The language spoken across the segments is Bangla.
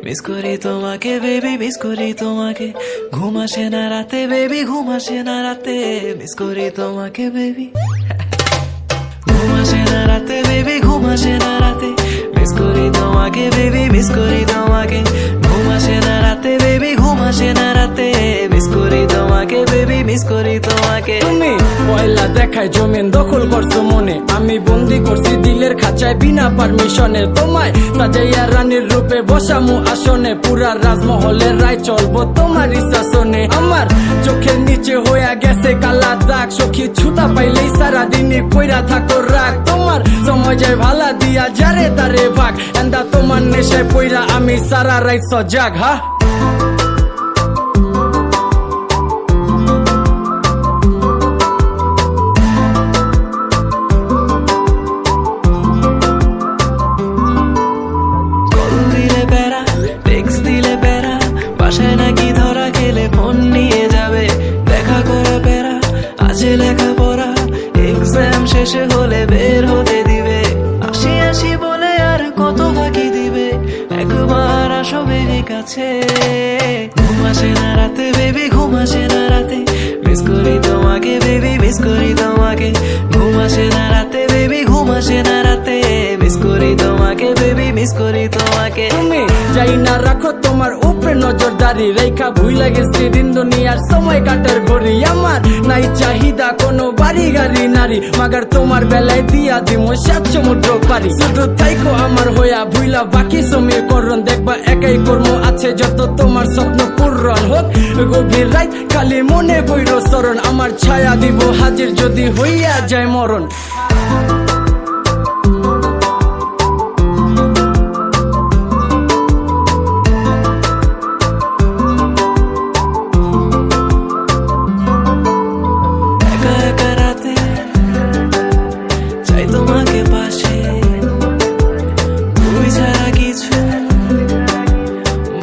মিস করি তোমাকে বেবি, মিস করি তোমাকে। ঘুম আসে না রাতে বেবি, ঘুম আসে না রাতে, মিস করি তোমাকে বেবি। ঘুম আসে না রাতে বেবি, ঘুম আসে না রাতে, মিস করি তোমাকে বেবি, মিস করি তোমাকে। ঘুম আসে না রাতে বেবি, ঘুম আসে না রাতে, মিস করি তোমাকে বেবি, মিস করি তোমাকে। তুমি পয়লা দেখায় জমিন দখল করছো মনে, আমি বন্দি করছি দিলের খাঁচায় বিনা পারমিশনে। তোমায় সাজাইয়া রানীর রূপে বসামু আসনে, পুরা রাজমহলের রায় চলবো তোমার শাসনে। আমার চোখের নিচে হইয়া গেছে কালা দাগ, সখী ছুতা পাইলেই সারাদিনই কইরা থাকো রাগ। তোমার সময় যায় ভালা দিয়া যারে তারে ভাগ, এন্দা তোমার নেশায় পইরা আমি সারা রাত সজাগ। হা বাসায় নাকি ধরা খেলে ফোন নিয়ে যাবে, দেখা করা পেরা আছে লেখাপড়া, এক্সাম শেষে হলে বের হতে দিবে। আসি আসি বলে আর কত বাকি দিবে, একবার আসো বেবি কাছে। ঘুম আসে না রাতে বেবি, ঘুম আসে না রাতে, মিস করি তোমাকে বেবি, মিস করি তোমাকে। ঘুম আসে না রাতে বেবি, ঘুম আসে না রাতে, মিস করি তোমাকে বেবি, মিস করি তোমাকে। তুমি যাই না রাখো তোমার উপরে নজরদারি, রেখা ভুইলা গেছি দিন দুনিয়ার সময় কাটার ঘড়ি। আমার নাই চাহিদা কোনো বাড়ি গাড়ি নারী, মাগার তোমার বেলায় দিয়া দিমো 7 সমুদ্র পারি। শুধু থাইকো আমার হইয়া ভুইলা বাকি সময় করণ, দেখবা একাই কর্ম আছে যত তোমার স্বপ্ন পূরণ হোক। গভীর রাত খালি মনে বইর চরণ, আমার ছায়া দিব হাজির যদি হইয়া যায় মরণ। তোমাকে পাশে তুমি ছাড়া কিছু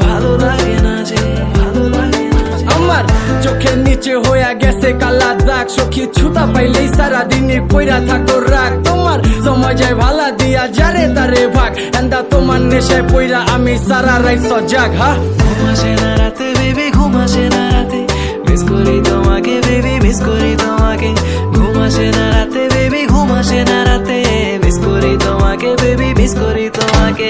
ভালো লাগে না যে, ভালো লাগে না। আমার চোখের নিচে হইয়া গেছে কালা দাগ, সখী ছুতা পাইলেই সারাদিনই কইরা থাকো রাগ। তোমার সময় যায় ভালা দিয়া যারে তারে ভাগ, এন্দা তোমার নেশায় পইরা আমি সারা রাত সজাগ। হা ঘুম আসে না রাতে বেবি, ঘুম আসে না রাতে, মিস করি তোমাকে বেবি, মিস করি তোমাকে। ঘুম আসে না রাতে বেবি, ঘুম আসে না রাতে, মিস করি তোমাকে বেবি, মিস করি তোমাকে।